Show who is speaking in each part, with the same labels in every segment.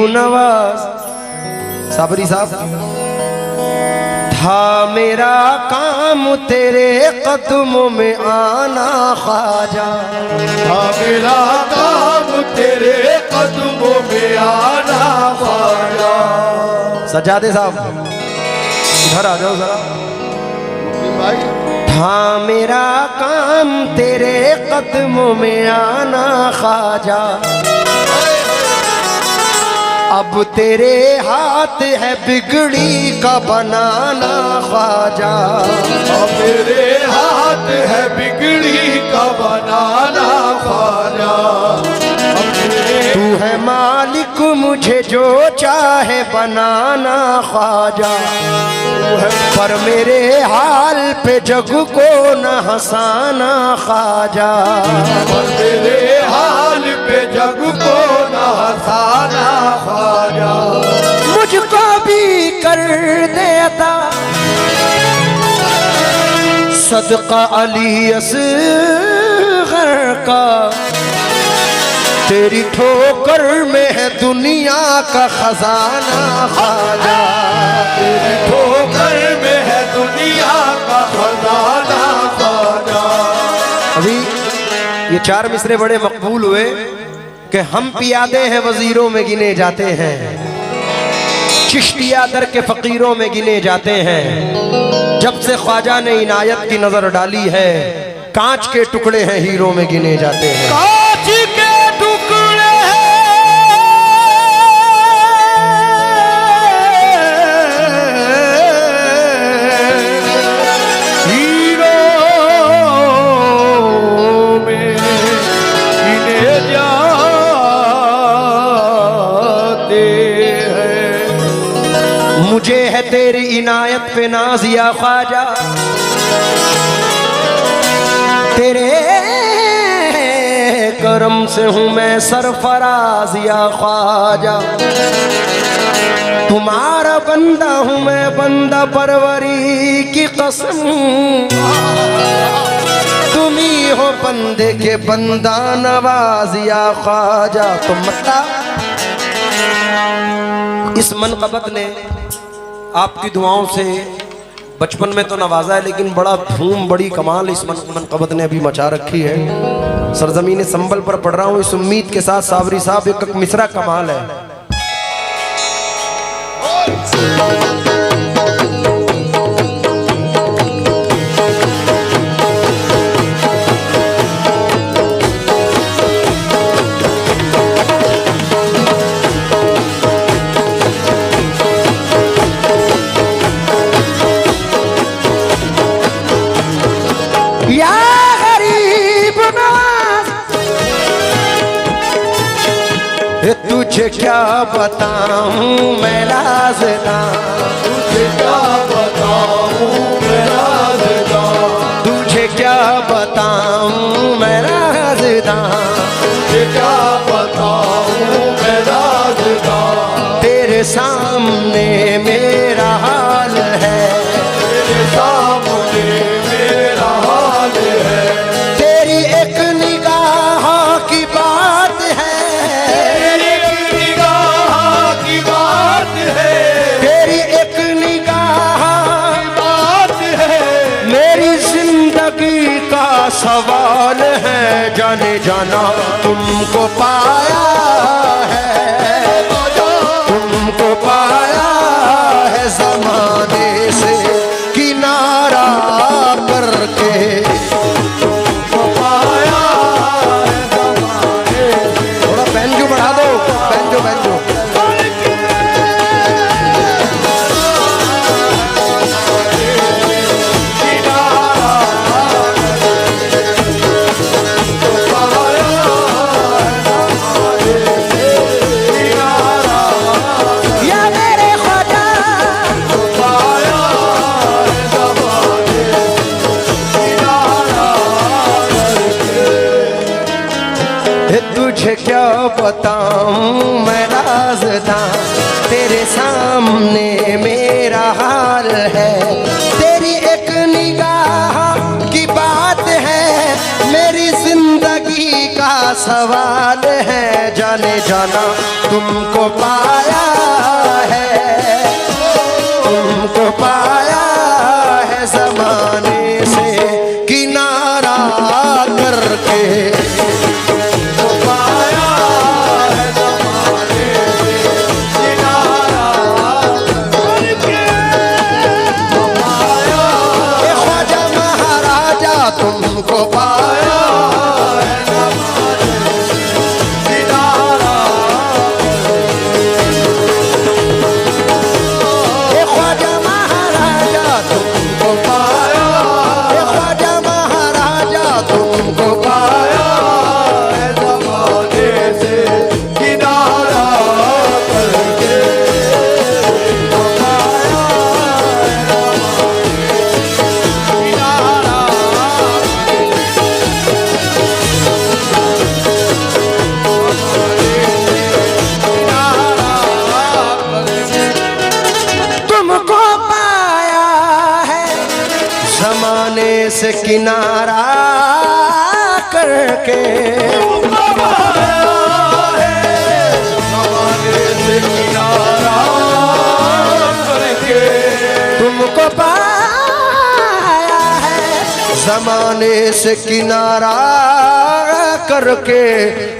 Speaker 1: नवाज साबरी साहब। था मेरा काम तेरे कदमों में आना ख्वाजा,
Speaker 2: था मेरा काम तेरे कदमों में आना ख्वाजा।
Speaker 1: सज्जादे साहब इधर आ जाओ जरा भाई। था मेरा काम तेरे कदमों में आना ख्वाजा, अब तेरे हाथ है बिगड़ी का बनाना ख्वाजा।
Speaker 2: अब मेरे हाथ है बिगड़ी का बनाना ख्वाजा।
Speaker 1: तू है मालिक मुझे जो चाहे बनाना ख्वाजा, पर मेरे हाल पे जग को न हंसाना ख्वाजा।
Speaker 2: पर मेरे हाल पे जग को न हंसाना ख्वाजा।
Speaker 1: मुझको भी कर दे अता सदका अली असगर का, तेरी ठोकर में है दुनिया का खजाना ख्वाजा।
Speaker 2: तेरी ठोकर में है दुनिया का खजाना ख्वाजा।
Speaker 1: अभी ये 4 मिसरे बड़े मकबूल हुए कि हम पियादे हैं वजीरों में गिने जाते हैं, चिश्तिया दर के फकीरों में गिने जाते हैं। जब से ख्वाजा ने इनायत की नजर डाली है, कांच के टुकड़े हैं हीरों में गिने जाते हैं।
Speaker 2: कांच के टुकड़े हीरों में गिने जाते हैं।
Speaker 1: मुझे है तेरी इनायत पे नाज या ख्वाजा, तेरे करम से हूँ मैं सरफराज या ख्वाजा। तुम्हारा बंदा हूँ मैं बंदा परवरी की कसम, तुम ही हो बंदे के बंदा नवाज या ख्वाजा। तो मतलब इस मनक़बत ने आपकी दुआओं से बचपन में तो नवाजा है, लेकिन बड़ा धूम बड़ी कमाल इस मनक़बत ने अभी मचा रखी है। सरजमीन संबल पर पढ़ रहा हूँ इस उम्मीद के साथ साबरी साहब एक मिसरा कमाल है। तुझे क्या बताऊं मैं राज़दां,
Speaker 2: तुझे क्या बताऊं मैं राज़दां।
Speaker 1: तुझे क्या बताऊं मैं राज़दां,
Speaker 2: तुझे क्या बताऊं मैं राज़दां।
Speaker 1: तेरे सामने मेरा हाल है,
Speaker 2: तेरे सामने मेरा हाल है।
Speaker 1: तेरी एक निगाह की बात है,
Speaker 2: तेरी एक निगाह की बात है।
Speaker 1: तेरी एक निगाह
Speaker 2: की बात है।
Speaker 1: मेरी जिंदगी का सवाल है। जाने जाना तुमको पाया है, तुमको पाया है ज़माने से किनारा करके,
Speaker 2: तुमको पाया है ज़माने से।
Speaker 1: थोड़ा बैंजो बढ़ा दो, बैंजो बैंजो। तुझे क्या बताऊं मैं राज़दां, तेरे सामने मेरा हाल है। तेरी एक निगाह की बात है, मेरी जिंदगी का सवाल है, जाने जाना तुमको पाया है, तुमको पाया है जमाने से किनारा करके,
Speaker 2: तुमको पाया है जमाने से किनारा करके, पाया
Speaker 1: ए ख्वाजा महाराजा तुमको पाया
Speaker 2: है जमाने से किनारा
Speaker 1: ए ख्वाजा महाराजा तुमको
Speaker 2: पाया
Speaker 1: ए ख्वाजा महाराजा तुमको
Speaker 2: पाया है जमाने से किनारा करके, पाया है किनारा
Speaker 1: तुमको पाया है जमाने से किनारा करके, तुमको पाया है जमाने से किनारा करके,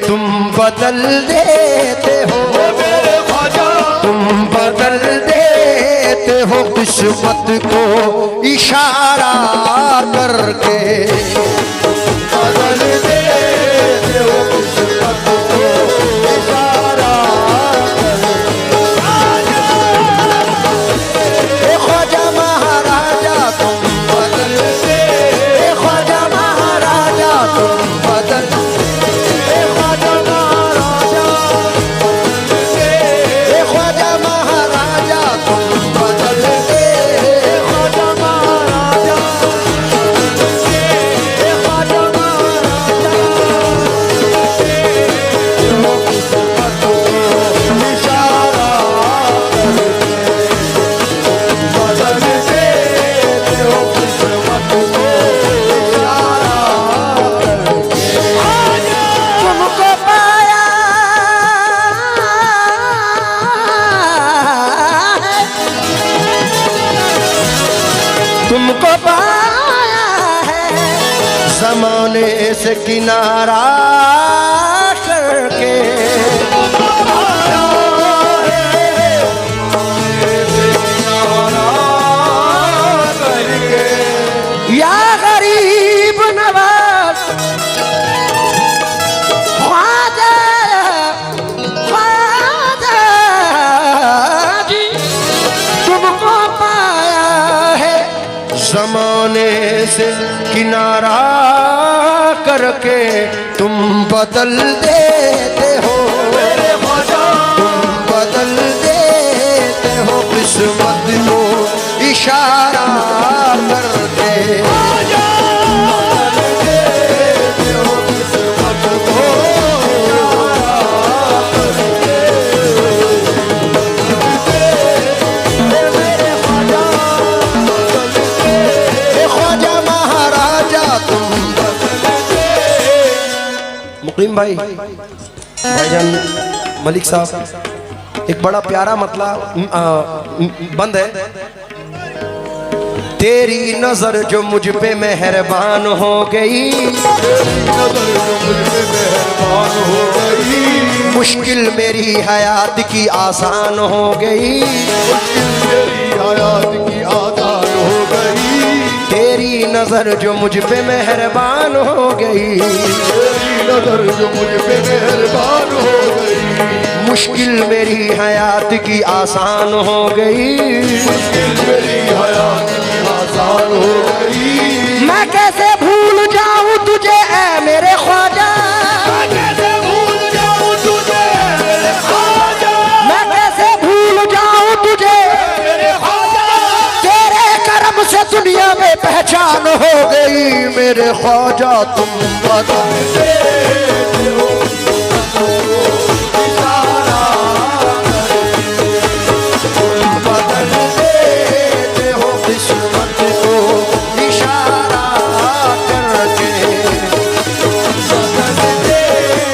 Speaker 1: तुम बदल देते हो, तुम बदल देते हो किस्मत को इशारा करके,
Speaker 2: बदल देते हो किस्मत को इशारा
Speaker 1: ए ख्वाजा महाराजा तुम बदल दे, ए ख्वाजा महाराजा तुम बदल, ए ख्वाजा महाराजा, ए ख्वाजा महाराजा तुम बदल दे, ए ख्वाजा महाराजा, ए ख्वाजा महाराजा
Speaker 2: इशारा बदल देते हो किस्मत को इशारा
Speaker 1: तुमको पाया है, तुमको पाया है जमाने से किनारा करके, या गरीब नवाज ख्वाजा ख्वाजा जी, तुमको पाया है जमाने से किनारा करके, तुम बदल देते हो, तुम बदल देते हो किस्मत को इशारा करके, ए ख्वाजा महाराजा तुम मुकीम भाईजान मलिक साहब एक बड़ा प्यारा मतलब बंद है। तेरी नजर जो मुझ पे मेहरबान हो गई,
Speaker 2: मेहरबान हो गई,
Speaker 1: मुश्किल मेरी हयात की आसान हो गई,
Speaker 2: मेरी हयात की आसान हो गई,
Speaker 1: तेरी नजर जो मुझ पे मेहरबान हो गई,
Speaker 2: तेरी नजर जो मुझ पे मेहरबान हो गई,
Speaker 1: मुश्किल मेरी हयात की आसान हो गई,
Speaker 2: मुश्किल मेरी हयात की आसान हो गई।
Speaker 1: मैं कैसे भूल जाऊं तुझे ऐ मेरे ख्वाजा,
Speaker 2: मैं कैसे भूल जाऊं तुझे मेरे ख्वाजा,
Speaker 1: मैं कैसे भूल जाऊं तुझे,
Speaker 2: मेरे ख्वाजा,
Speaker 1: तेरे करम से दुनिया में पहचान हो गई, मेरे ख्वाजा तुम बदल
Speaker 2: देते हो इशारा
Speaker 1: बदल देते हो किस्मत को इशारा करके,
Speaker 2: बदल देते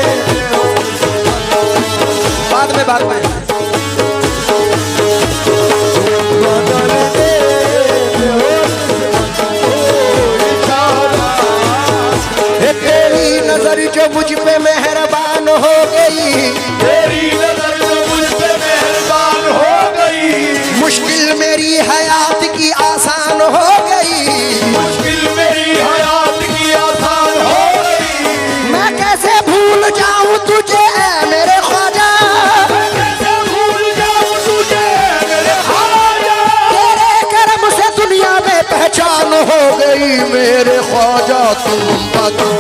Speaker 1: नजर जो मुझ पे मेहरबान हो गई,
Speaker 2: तेरी नजर जो मुझ पे मेहरबान हो गई,
Speaker 1: मुश्किल मेरी हयात की आसान हो गई,
Speaker 2: मुश्किल मेरी हयात की आसान हो गई।
Speaker 1: मैं कैसे भूल जाऊं तुझे ऐ मेरे ख्वाजा,
Speaker 2: कैसे भूल जाऊं तुझे मेरे ख्वाजा,
Speaker 1: तेरे करम से दुनिया में पहचान हो गई मेरे ख्वाजा तुम बदल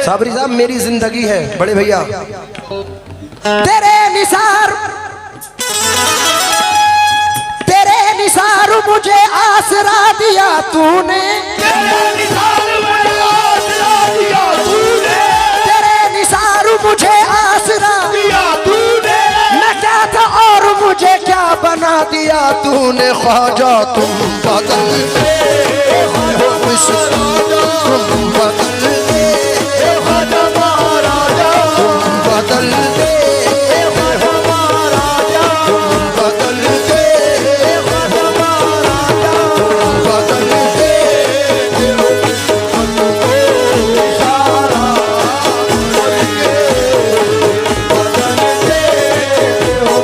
Speaker 1: साबरी साहब मेरी जिंदगी है बड़े भैया, तेरे निसार मुझे आसरा दिया तूने,
Speaker 2: तेरे निसार मुझे आसरा दिया तूने,
Speaker 1: तेरे निसार मुझे आसरा
Speaker 2: दिया तूने,
Speaker 1: मैं क्या था और मुझे क्या बना दिया तूने ख्वाजा तुम बदल दे, तुम बदल दे,
Speaker 2: ख्वाजा महाराजा,
Speaker 1: तुम बदल दे,
Speaker 2: ख्वाजा महाराजा,
Speaker 1: तुम बदल दे,
Speaker 2: ख्वाजा महाराजा,
Speaker 1: बदल दे।
Speaker 2: इशारा करके बदल दे हो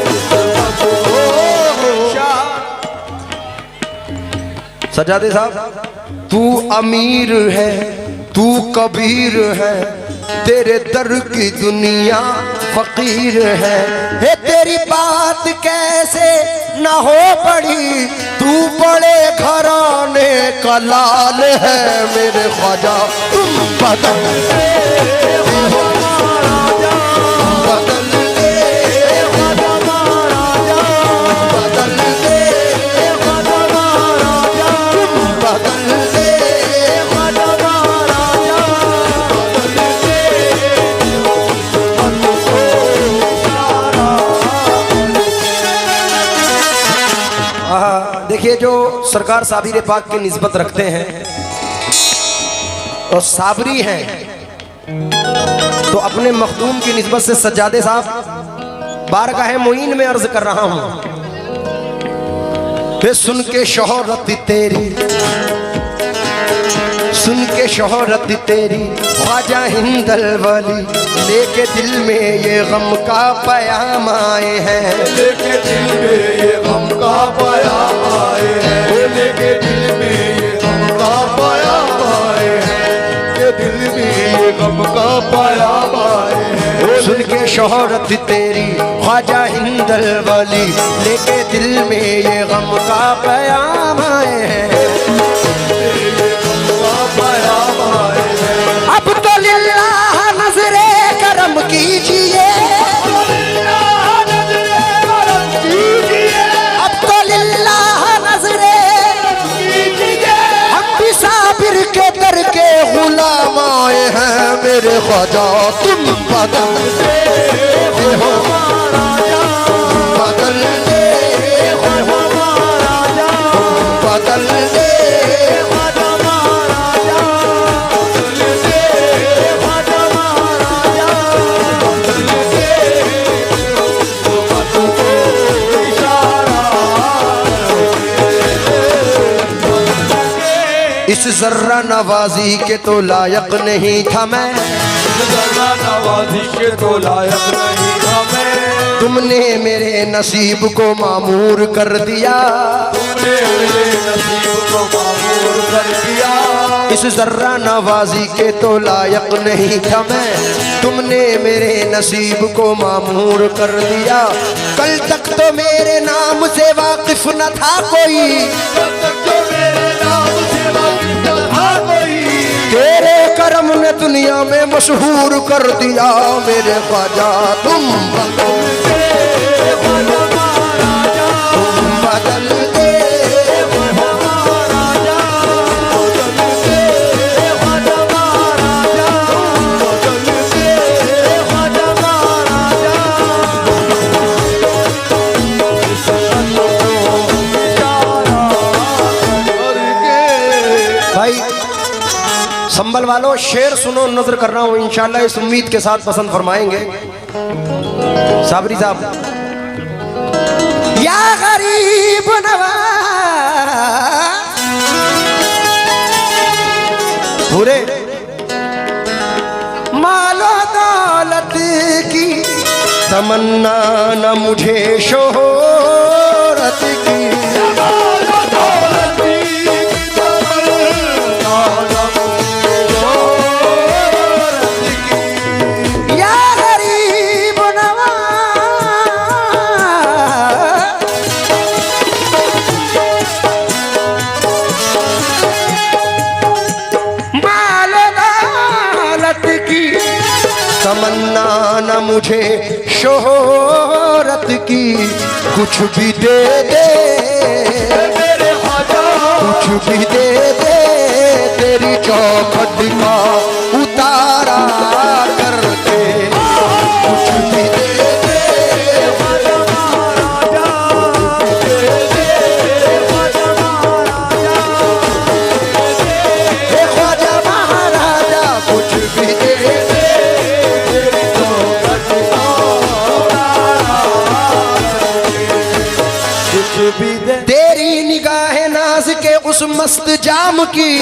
Speaker 1: सजादे साहब, तू अमीर है तू कबीर है, तेरे दर की दुनिया फकीर है, हे तेरी बात कैसे ना हो बड़ी, तू बड़े घराने का लाल है मेरे ख्वाजा तुम बदल दे, बदल दे, बदल दे, बदल दे, देखिए जो सरकार साबिर पाक की निस्बत रखते हैं और साबरी हैं, तो अपने मखदूम की निस्बत से सज्जादे साहब बारगाह मोइन में अर्ज कर रहा हूं, वे सुन के शोहरत तेरी, सुन के शोहरत तेरी ख्वाजा हिंदल वाली, लेके दिल में ये गम का पयाम आए हैं,
Speaker 2: लेके दिल में ये गम का पयाम आए हैं, लेके दिल में ये गम का पयाम आए हैं, के दिल में ये गम का पयाम आए हैं।
Speaker 1: सुन के शोहरत तेरी ख्वाजा हिंदल वाली, लेके दिल में ये गम का पयाम आए हैं,
Speaker 2: पयाम आए हैं।
Speaker 1: अब तो लिल्लाह नजरे करम कीजिए, अब तो लिल्लाह नजरे, हम भी साबिर के दर के गुलाम आए हैं मेरे ख्वाजा तुम बदल दे हो, बदल दे, बदल दे, इस जर्रा नवाजी के तो लायक नहीं था मैं,
Speaker 2: जरा नवाजी के तो लायक नहीं था मैं,
Speaker 1: तुमने मेरे नसीब को मामूर कर दिया,
Speaker 2: तुमने मेरे नसीब को मामूर कर दिया।
Speaker 1: इस जर्रा नवाजी के तो लायक नहीं था मैं, तुमने मेरे नसीब को मामूर कर दिया, कल तक तो मेरे नाम से वाकिफ न था कोई,
Speaker 2: कल तक तो मेरे नाम से वाकिफ न था कोई,
Speaker 1: तेरे करम ने दुनिया में मशहूर कर दिया मेरे ख्वाजा तुम बदल दे, तुम बदल दे, भाई संभल वालों शेर सुनो, नजर कर रहा हूं इंशाल्लाह इस उम्मीद के साथ पसंद फरमाएंगे। साबरी साहब, या गरीब नवाज पूरे मालो दौलत की तमन्ना न मुझे शोहरत की, या गरीब नवाज मालो दौलत की तमन्ना न मुझे शोहरत की, कुछ भी दे दे मेरे ख्वाजा, कुछ भी दे दे तेरी चौखट का उतारा करके, कुछ भी दे दे ख्वाजा महाराजा, दे दे ख्वाजा महाराजा, हे ख्वाजा महाराजा, कुछ भी दे दे तेरी चौखट का कुछ भी दे। तेरी निगाह नाज के उस मस्त जाम की,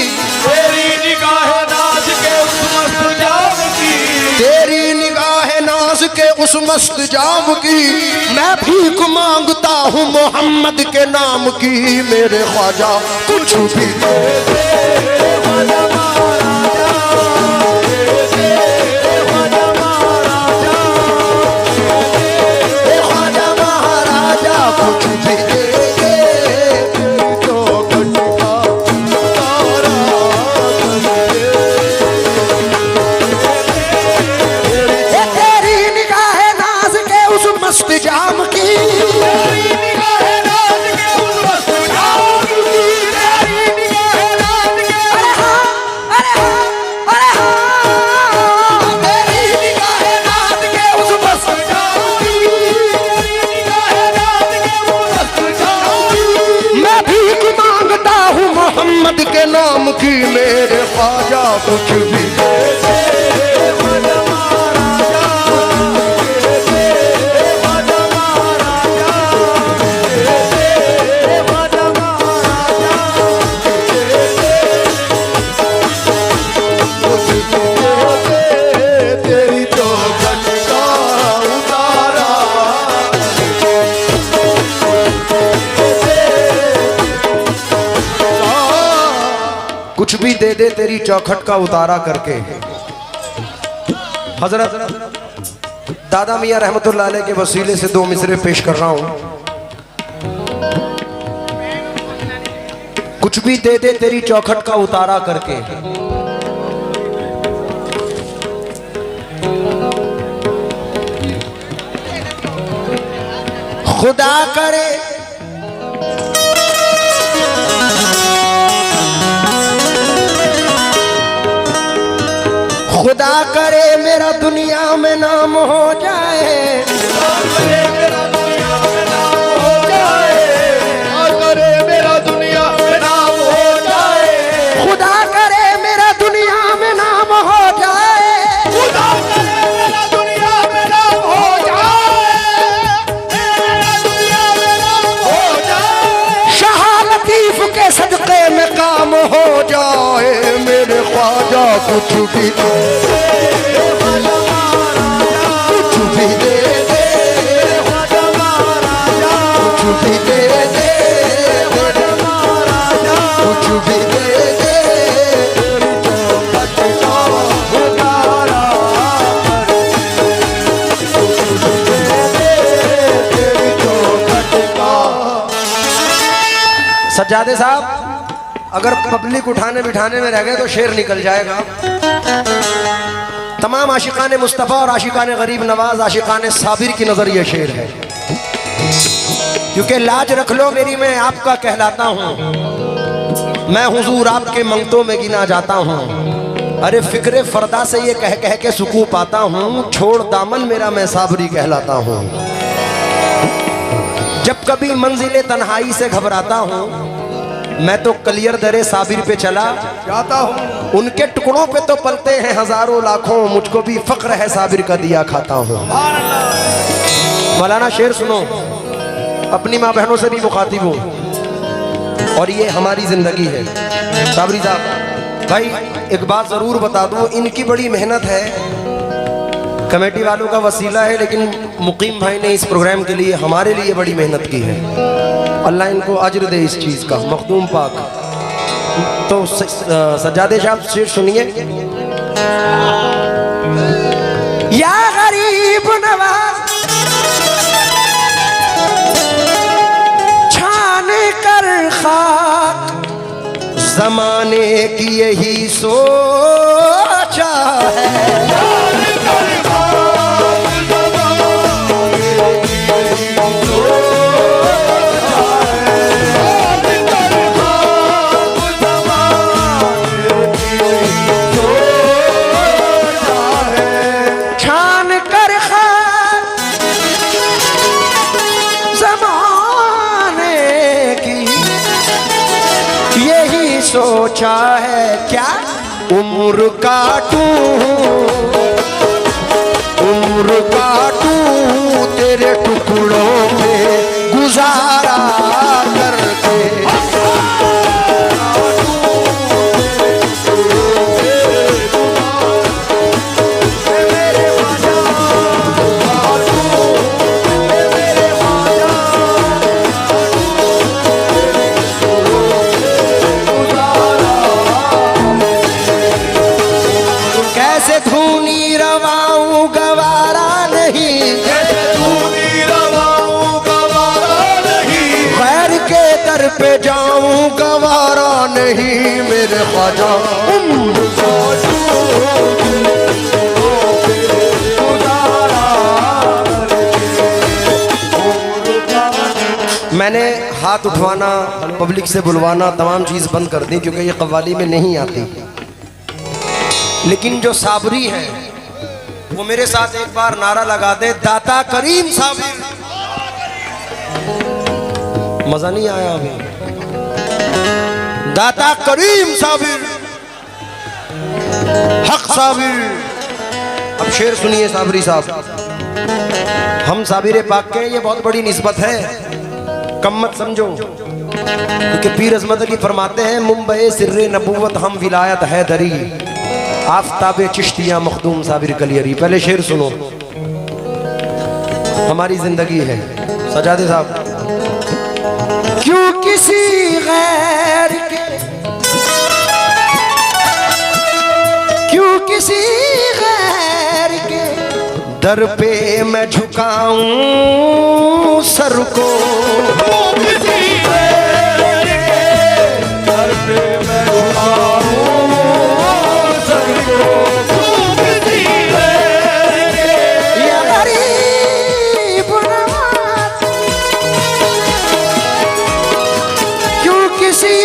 Speaker 2: तेरी निगाह नाज के उस मस्त जाम की,
Speaker 1: तेरी निगाह नाज के उस मस्त जाम की, मैं भीख मांगता हूँ मोहम्मद के नाम की, मेरे ख्वाजा कुछ भी दे दे ख्वाजा महाराजा, दे दे ख्वाजा महाराजा, हे ख्वाजा महाराजा, कुछ भी दे दे चौखट का उतारा करके, तेरी निगाह नाज के उस मस्त जाम की, तेरी निगाह नाज के उस मस्त जाम की, तेरी निगाह नाज के, अरे हाँ अरे हाँ अरे हाँ, तेरी निगाह नाज के उस मस्त जाम की, तेरी निगाह नाज के उस मस्त जाम की, मैं भीख मांगता हूँ मोहम्मद के नाम की, मेरे ख्वाजा कुछ भी दे दे ख्वाजा महाराजा, दे दे ख्वाजा महाराजा, दे दे ख्वाजा महाराजा, दे दे कुछ भी दे दे तेरी चौखट का उतारा, कुछ भी दे दे तेरी चौखट का उतारा करके। हजरत दादा मियां रहमतुल्लाह अलैह के वसीले से दो मिसरे पेश कर रहा हूं। कुछ भी दे दे तेरी चौखट का उतारा करके, खुदा करे खुदा करे मेरा दुनिया में नाम हो जाए,
Speaker 2: मेरा दुनिया में नाम हो जाए, करे मेरा दुनिया में नाम हो जाए,
Speaker 1: खुदा करे मेरा दुनिया में नाम हो जाए,
Speaker 2: खुदा करे मेरा दुनिया में नाम हो जाए, मेरा दुनिया में नाम हो जाए,
Speaker 1: शाह लतीफ के सदक़े में काम हो जाए, मेरे ख्वाजा कुछ भी दे दे ख्वाजा महाराजा, कुछ भी दे दे ख्वाजा महाराजा, कुछ भी दे दे ख्वाजा महाराजा, कुछ भी दे दे तेरी चौखट का उतारा करके, कुछ भी दे दे तेरी चौखट का। सज्जादे साहब, अगर पब्लिक उठाने बिठाने में रह गए तो शेर निकल जाएगा। तमाम आशिकान मुस्तफ़ा और आशिकान गरीब नवाज आशिकान साबिर की नज़र ये शेर है, क्योंकि लाज रख लो मेरी मैं आपका कहलाता हूँ, मैं हुजूर आपके मंगतों में गिना जाता हूँ, अरे फिक्रे फरदा से ये कह कह के सुकून पाता हूँ, छोड़ दामन मेरा मैं साबरी कहलाता हूँ। जब कभी मंजिले तन्हाई से घबराता हूँ मैं तो कलियर दरे साबिर पे चला
Speaker 2: जाता हूँ।
Speaker 1: उनके टुकड़ों पे तो पलते हैं हजारों लाखों, मुझको भी फक्र है साबिर का दिया खाता हूँ। मौलाना शेर सुनो, अपनी माँ बहनों से भी मुखातिब हूँ और ये हमारी जिंदगी है। साबरी साहब भाई एक बात जरूर बता दूं, इनकी बड़ी मेहनत है, कमेटी वालों का वसीला है, लेकिन मुकीम भाई ने इस प्रोग्राम के लिए हमारे लिए बड़ी मेहनत की है। अल्लाह इनको अज्र दे इस चीज़ का, मखदूम पाक। तो सज्जादे साहब शेर सुनिए। या गरीब नवाज छान कर खाक, जमाने की यही सोचा है। सोचा है क्या उम्र काटूं तेरे टुकड़ों में गुजारा करके। धूनी रवाऊं गवारा नहीं, खैर के दर पे जाऊं गवारा नहीं, मेरे ख्वाजा मैंने हाथ उठवाना, पब्लिक से बुलवाना, तमाम चीज़ बंद कर दी क्योंकि ये कव्वाली में नहीं आती। लेकिन जो साबरी है वो मेरे साथ एक बार नारा लगा दे, दाता करीम साबिर। मजा नहीं आया अभी? दाता करीम साबिर, हक साबिर। अब शेर सुनिए साबरी साहब। हम साबिर पाक के, ये बहुत बड़ी निस्बत है, कम मत समझो, क्योंकि पीर अज़मत अली फरमाते हैं मुंबई सिर्रे नबूवत हम विलायत है दरी, आफताबे चिश्तिया मखदूम साबिर कलियरी। पहले शेर सुनो, हमारी जिंदगी है। सजादे साहब क्यों किसी गैर के, क्यों किसी गैर के दर पे मैं झुकाऊं सर को, किसी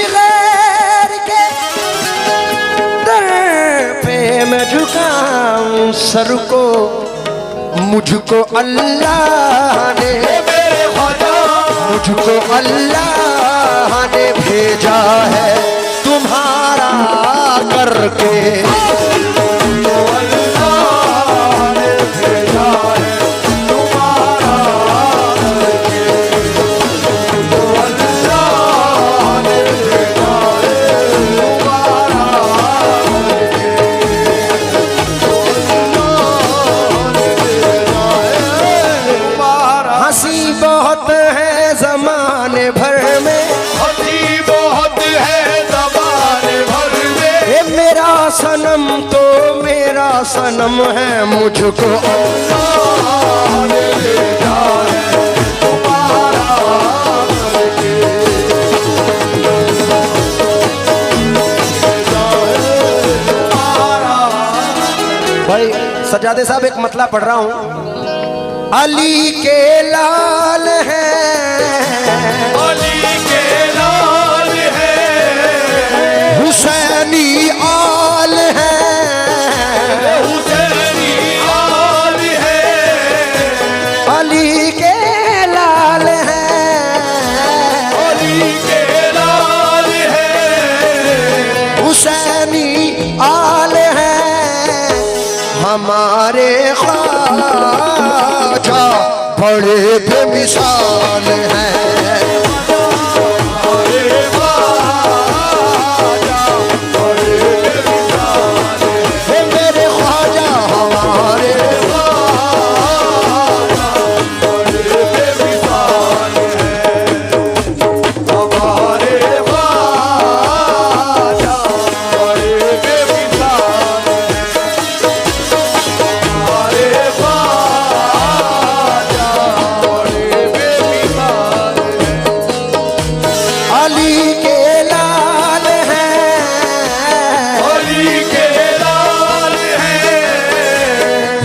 Speaker 1: गैर के दर पे मैं झुकाऊं सर को। मुझको अल्लाह ने, मुझको अल्लाह ने भेजा है तुम्हारा करके, सनम तो मेरा सनम है, मुझको अल्लाह ने भेजा है तुम्हारा करके। भाई सजादे साहब एक मतला पढ़ रहा हूँ। अली के लाल है, अली के लाल है, हुसैनी आल है, हुसैनी आल है, अली के लाल है, अली के लाल हमारे ख्वाजा बड़े बेमिसाल हैं।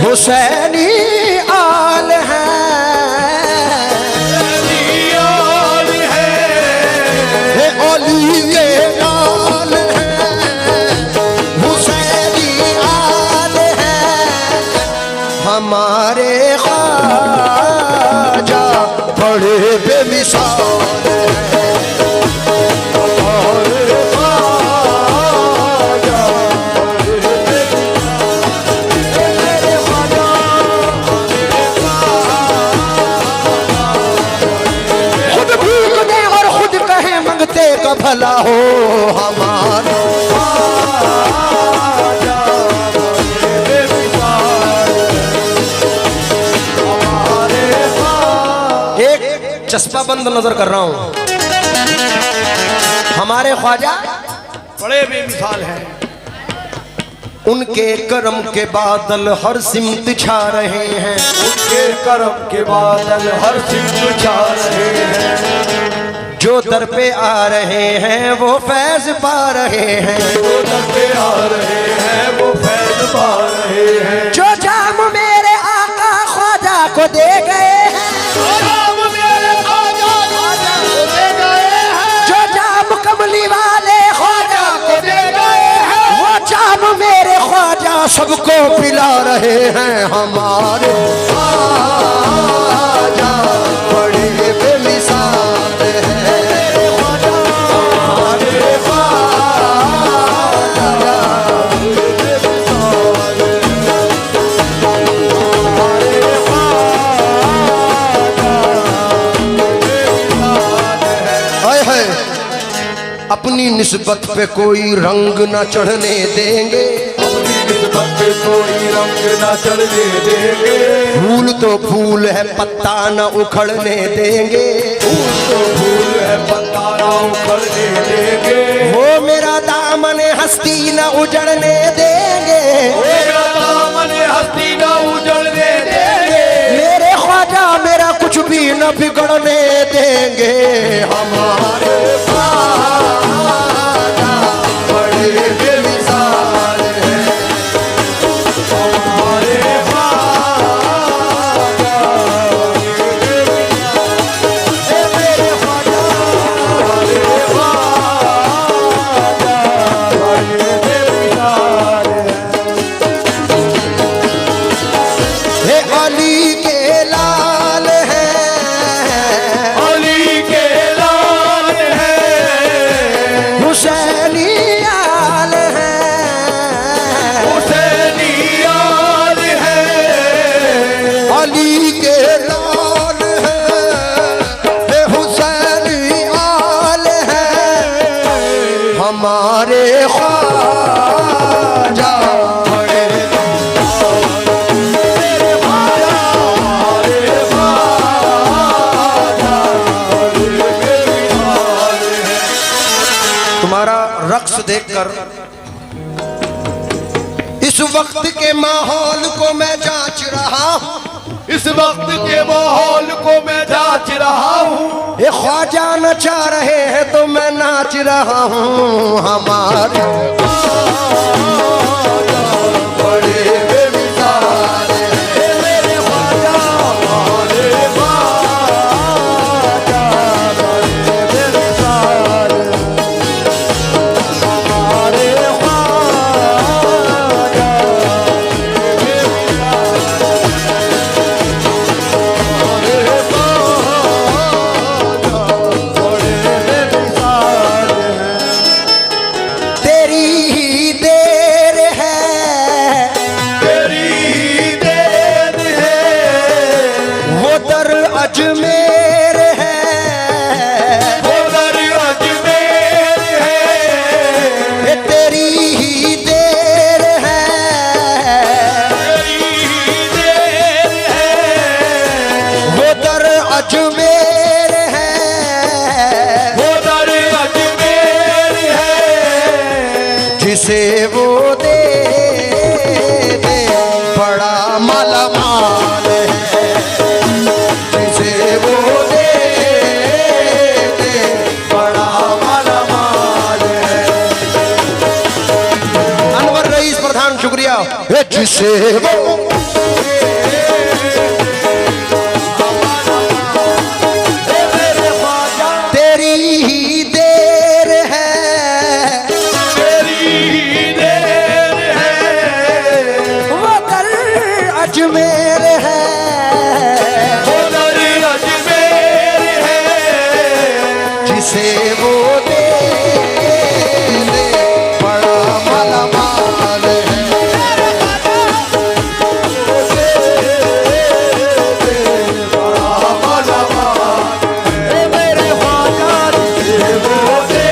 Speaker 1: हुसैनी आल है, ओली के आल है, हुसैनी आल है, हमारे ख्वाजा बड़े बेमिसाल हैं। का भला हो हमारा एक चस्पा बंद नजर कर रहा हूं। हमारे ख्वाजा
Speaker 2: बड़े बेमिसाल हैं।
Speaker 1: उनके करम के बादल हर सिमत छा रहे हैं,
Speaker 2: उनके करम के बादल हर सिमत छा रहे हैं।
Speaker 1: जो दर पे आ रहे हैं वो फैज पा रहे हैं,
Speaker 2: जो दर पे आ रहे हैं वो फैज पा रहे हैं।
Speaker 1: जो जाम मेरे आका ख्वाजा को दे गए हैं,
Speaker 2: जो जाम मेरे ख्वाजा को दे गए हैं,
Speaker 1: जो जाम कमली वाले ख्वाजा को दे गए हैं, वो जाम मेरे ख्वाजा सबको पिला रहे हैं। हमारे ख्वाजा बड़े बेमिसाल हैं। अपनी निस्बत पे कोई रंग न चढ़ने देंगे,
Speaker 2: अपनी निस्बत पे कोई रंग न चढ़ने देंगे।
Speaker 1: फूल तो फूल है पत्ता न उखड़ने देंगे,
Speaker 2: फूल तो फूल है पत्ता न उखड़ने देंगे।
Speaker 1: वो मेरा दामन हस्ती न उजड़ने देंगे,
Speaker 2: मेरा दामन हस्ती न उजड़ने देंगे।
Speaker 1: मेरे ख्वाजा मेरा कुछ भी न बिगड़ने देंगे। हमारे बड़े बेमिसाल हैं। हमारे अली के लाल हैं,
Speaker 2: अली के लाल हैं,
Speaker 1: हुसैनी आल हैं,
Speaker 2: हुसैनी आल हैं।
Speaker 1: अली के लाल हैं, हुसैनी आल हैं, हमारे ख्वाजा रक्स देखकर इस वक्त के माहौल को मैं जांच रहा हूँ,
Speaker 2: इस वक्त के माहौल को मैं जांच रहा हूँ।
Speaker 1: ये ख्वाजा नचा रहे हैं तो मैं नाच रहा हूँ। हमारे बड़े बेमिसाल हैं, मेरे ख्वाजा हमारे ख्वाजा बड़े बेमिसाल हैं। तेरी ही देर है अजमेर है,
Speaker 2: उधर अजमेर है,
Speaker 1: ये तेरी ही देर है,
Speaker 2: तेरी ही देर है,
Speaker 1: वो दर अजमेर है,
Speaker 2: उधर अजमेर है,
Speaker 1: जिसे वो दे दे बड़ा माला माल है, जिसे वो दे दे बड़ा माला माल है। अनवर रईस प्रधान शुक्रिया। ये जिसे वो तेरी ही देर है,
Speaker 2: तेरी ही देर है,
Speaker 1: वो दर अजमेर है,
Speaker 2: उधर अजमेर है,
Speaker 1: जिसे वो दे दे बड़ा माला माल है,
Speaker 2: बड़ा माला माल है, मेरे ख्वाजा जिसे वो दे, बड़ा माला माल है, वो दे,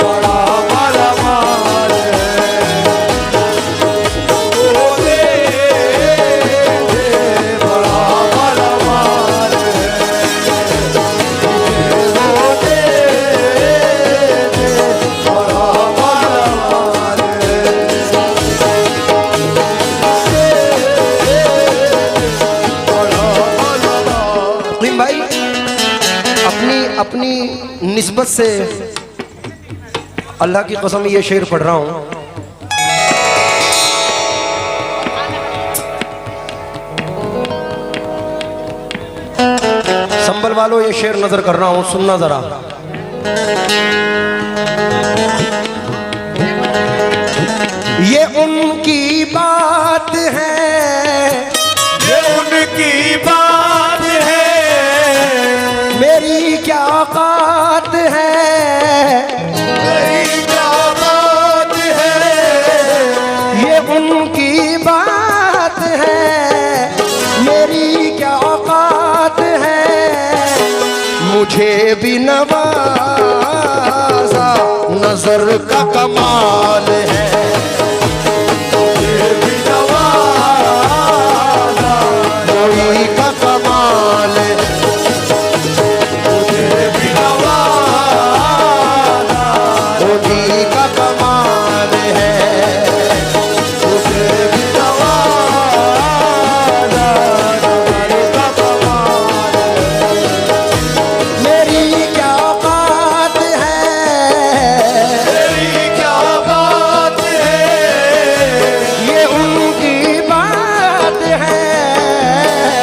Speaker 2: बड़ा माला माल है, वो दे, बड़ा माला माल है।
Speaker 1: मुकीम भाई अपनी अपनी निस्बत से अल्लाह की कसम ये शेर पढ़ रहा हूं। संभल वालों ये शेर नजर कर रहा हूं, सुनना जरा। ये उनकी बात है,
Speaker 2: ये उनकी बात है,
Speaker 1: मेरी क्या औकात है,
Speaker 2: मेरी क्या बात है,
Speaker 1: ये उनकी बात है, मेरी क्या औकात है, मुझे भी नवाजा नजर का कमाल है,
Speaker 2: ये भी नवाजा,
Speaker 1: कोई का कमाल है,
Speaker 2: ये भी नवाजा,
Speaker 1: कोई का कमाल है,
Speaker 2: ये भी नवाजा, नवारे का कमाल है,
Speaker 1: मेरी क्या औकात है,
Speaker 2: मेरी क्या बात है,
Speaker 1: ये उनकी बात है,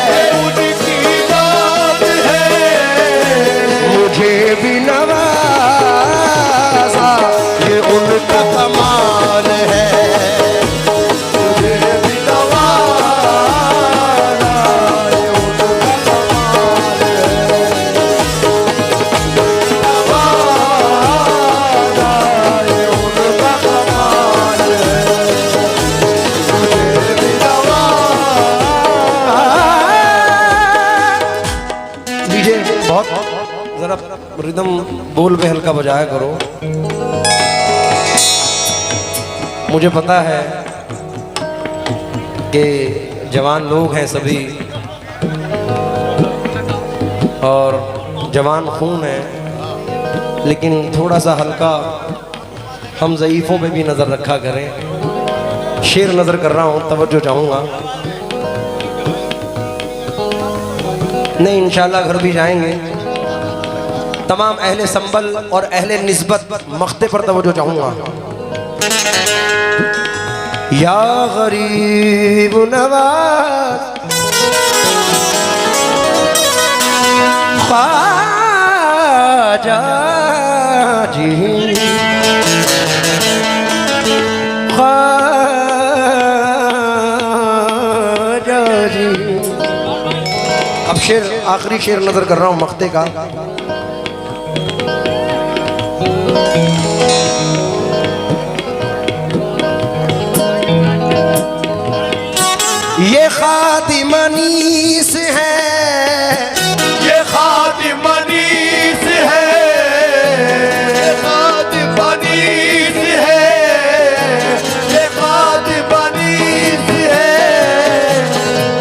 Speaker 2: ये उनकी बात है,
Speaker 1: मुझे भी नवाजा ये उनका कमाल है,
Speaker 2: ये भी नवाजा, ये उनका कमाल है, नवाजा, ये उनका कमाल है, ये भी नवाजा।
Speaker 1: डीजे बहुत जरा रिदम बोल पे हल्का बजाया करो। मुझे पता है कि जवान लोग हैं सभी और जवान खून है, लेकिन थोड़ा सा हल्का हम ज़ईफ़ों पे भी नज़र रखा करें। शेर नज़र कर रहा हूँ, तवज्जो चाहूँगा। नहीं, इंशाल्लाह घर भी जाएंगे। तमाम अहले संबल और अहले निस्बत मख्ते पर तवज्जो चाहूँगा। या गरीब नवाज ख्वाजा जी, ख्वाजा जी। अब शेर, आखिरी शेर नजर कर रहा हूँ मख्ते का। ये खादिम अनीस है,
Speaker 2: ये खादिम अनीस है, ये खादिम अनीस है, ये खादिम अनीस है,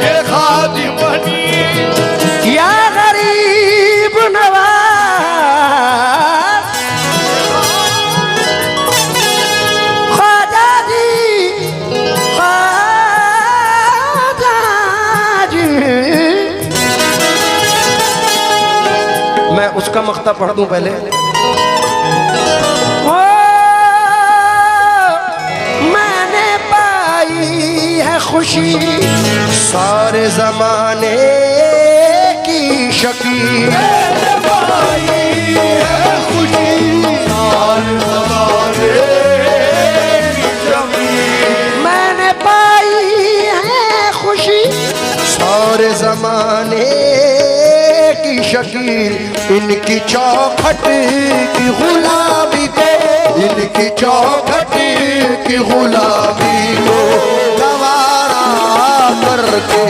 Speaker 2: ये खादिम अनीस।
Speaker 1: या गरीब नवाज ख्वाजा जी, ख्वाजा जी। मैं उसका मख्ता पढ़ दूं पहले। ओ, मैंने पाई है खुशी सारे जमाने की शकीर,
Speaker 2: मैंने पाई है खुशी सारे ज़माने की ज़मीन।
Speaker 1: मैंने पाई है खुशी सारे जमाने की शकील, इनकी चौखट की गुलामी को, इनकी चौखट की गुलामी को गवारा करके